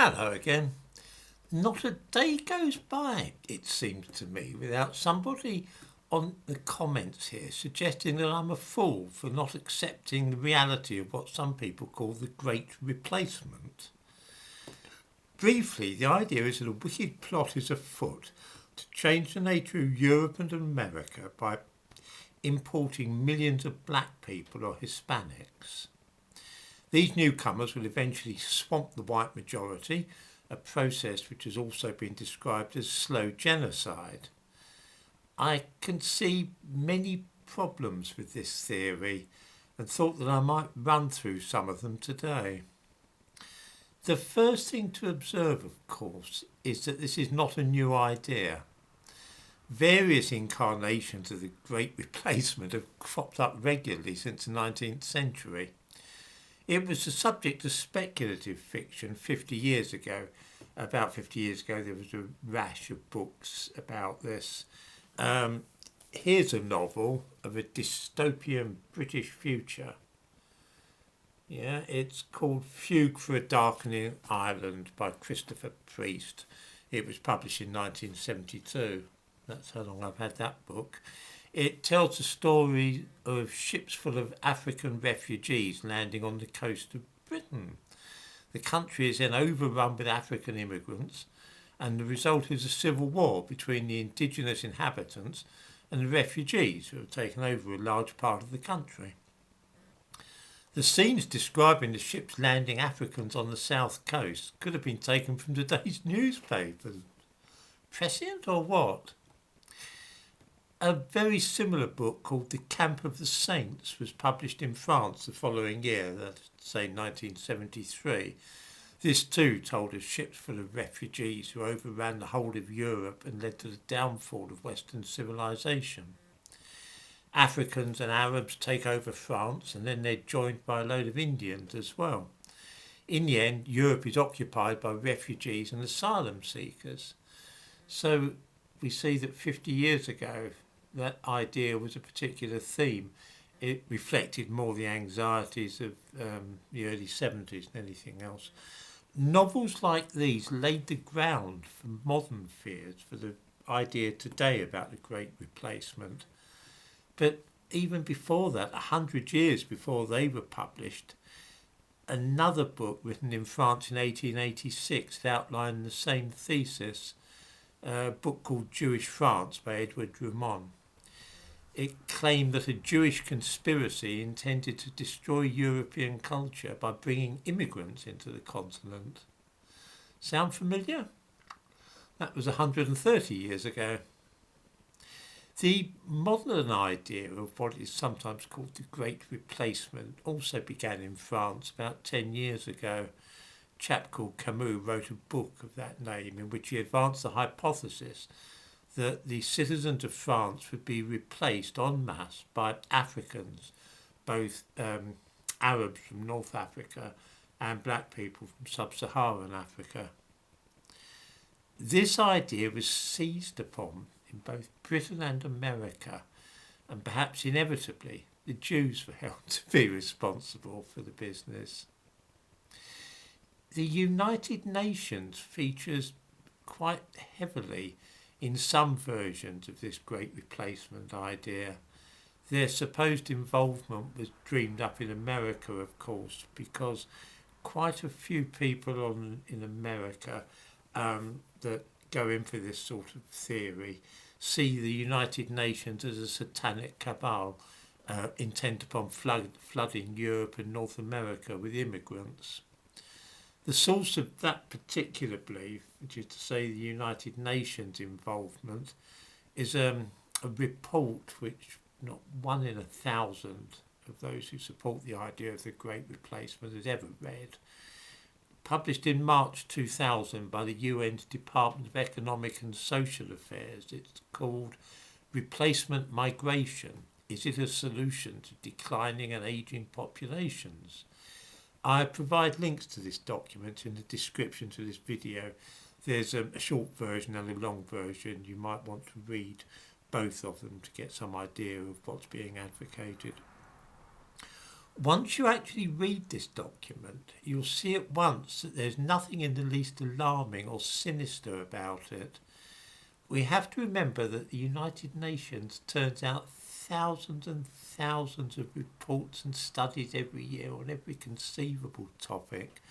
Hello again. Not a day goes by, it seems to me, without somebody on the comments here suggesting that I'm a fool for not accepting the reality of what some people call the Great Replacement. Briefly, the idea is that a wicked plot is afoot to change the nature of Europe and America by importing millions of black people or Hispanics. These newcomers will eventually swamp the white majority, a process which has also been described as slow genocide. I can see many problems with this theory and thought that I might run through some of them today. The first thing to observe, of course, is that this is not a new idea. Various incarnations of the Great Replacement have cropped up regularly since the 19th century. It was the subject of speculative fiction 50 years ago. About 50 years ago, there was a rash of books about this. Here's a novel of a dystopian British future. Yeah, it's called Fugue for a Darkening Ireland by Christopher Priest. It was published in 1972. That's how long I've had that book. It tells the story of ships full of African refugees landing on the coast of Britain. The country is then overrun with African immigrants, and the result is a civil war between the indigenous inhabitants and the refugees who have taken over a large part of the country. The scenes describing the ships landing Africans on the south coast could have been taken from today's newspapers. Prescient or what? A very similar book called The Camp of the Saints was published in France the following year, that's say 1973. This too told of ships full of refugees who overran the whole of Europe and led to the downfall of Western civilization. Africans and Arabs take over France and then they're joined by a load of Indians as well. In the end, Europe is occupied by refugees and asylum seekers. So we see that 50 years ago, that idea was a particular theme. It reflected more the anxieties of the early 70s than anything else. Novels like these laid the ground for modern fears, for the idea today about the Great Replacement. But even before that, 100 years before they were published, another book written in France in 1886 outlined the same thesis, a book called Jewish France by Edward Drummond. It claimed that a Jewish conspiracy intended to destroy European culture by bringing immigrants into the continent. Sound familiar? That was 130 years ago. The modern idea of what is sometimes called the Great Replacement also began in France about 10 years ago. A chap called Camus wrote a book of that name in which he advanced the hypothesis that the citizens of France would be replaced en masse by Africans, both Arabs from North Africa and black people from sub-Saharan Africa. This idea was seized upon in both Britain and America, and perhaps inevitably the Jews were held to be responsible for the business. The United Nations features quite heavily in some versions of this Great Replacement idea. Their supposed involvement was dreamed up in America, of course, because quite a few people in America that go in for this sort of theory see the United Nations as a satanic cabal intent upon flooding Europe and North America with immigrants. The source of that particular belief, which is to say the United Nations involvement, is a report which not 1 in 1,000 of those who support the idea of the Great Replacement has ever read. Published in March 2000 by the UN's Department of Economic and Social Affairs, it's called Replacement Migration. Is it a solution to declining and ageing populations? I provide links to this document in the description to this video. There's a short version and a long version. You might want to read both of them to get some idea of what's being advocated. Once you actually read this document, you'll see at once that there's nothing in the least alarming or sinister about it. We have to remember that the United Nations turns out thousands and thousands of reports and studies every year on every conceivable topic.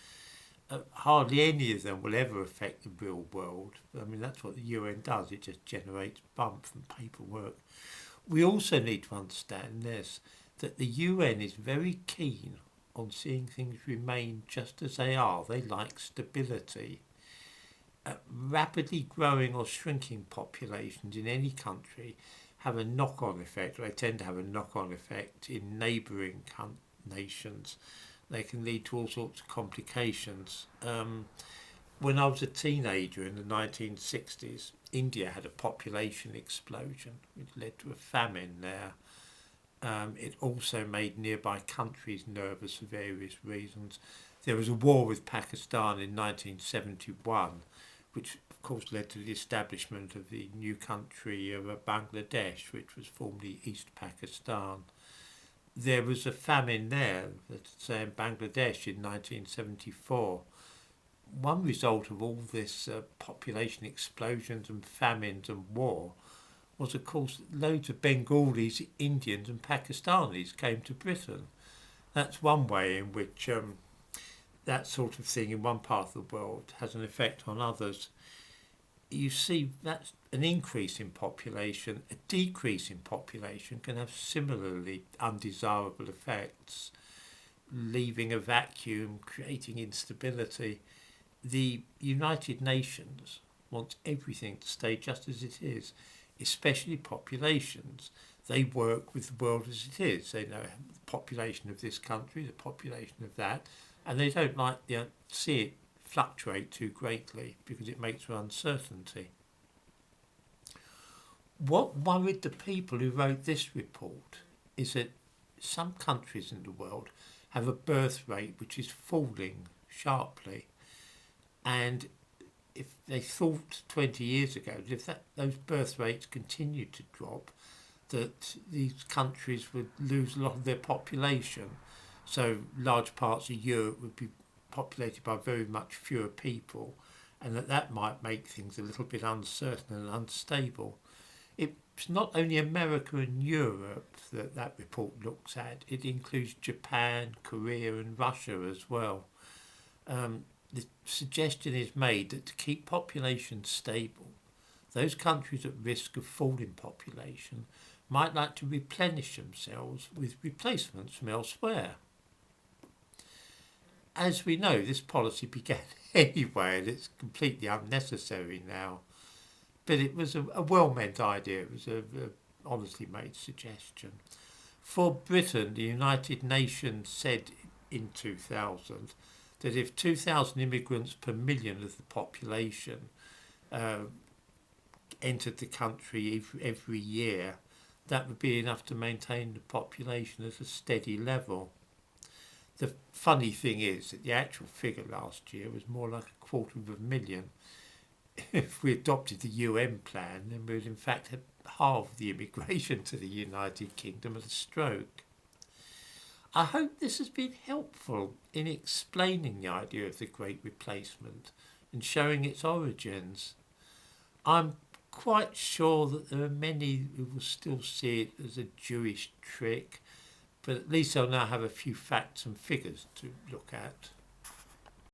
Hardly any of them will ever affect the real world. I mean, that's what the UN does. It just generates bump and paperwork. We also need to understand this, that the UN is very keen on seeing things remain just as they are. They like stability. Rapidly growing or shrinking populations in any country have a knock-on effect, or they tend to have a knock-on effect in neighbouring nations. They can lead to all sorts of complications. When I was a teenager in the 1960s, India had a population explosion which led to a famine there. It also made nearby countries nervous for various reasons. There was a war with Pakistan in 1971, which of course led to the establishment of the new country of Bangladesh, which was formerly East Pakistan. There was a famine there, let's say in Bangladesh in 1974. One result of all this population explosions and famines and war was, of course, loads of Bengalis, Indians and Pakistanis came to Britain. That's one way in which that sort of thing in one part of the world has an effect on others. You see, that's an increase in population. A decrease in population can have similarly undesirable effects, leaving a vacuum, creating instability. The United Nations wants everything to stay just as it is, especially populations. They work with the world as it is. They know the population of this country, the population of that, and they don't like to see it fluctuate too greatly because it makes for uncertainty. What worried the people who wrote this report is that some countries in the world have a birth rate which is falling sharply, and if they thought 20 years ago that if those birth rates continued to drop, that these countries would lose a lot of their population. So large parts of Europe would be populated by very much fewer people, and that might make things a little bit uncertain and unstable. It's not only America and Europe that report looks at, it includes Japan, Korea and Russia as well. The suggestion is made that to keep population stable, those countries at risk of falling population might like to replenish themselves with replacements from elsewhere. As we know, this policy began anyway, and it's completely unnecessary now. But it was a well-meant idea. It was a honestly made suggestion. For Britain, the United Nations said in 2000 that if 2,000 immigrants per million of the population entered the country every year, that would be enough to maintain the population at a steady level. The funny thing is that the actual figure last year was more like 250,000. If we adopted the UN plan, then we would in fact have halved the immigration to the United Kingdom at a stroke. I hope this has been helpful in explaining the idea of the Great Replacement and showing its origins. I'm quite sure that there are many who will still see it as a Jewish trick, but at least they'll now have a few facts and figures to look at.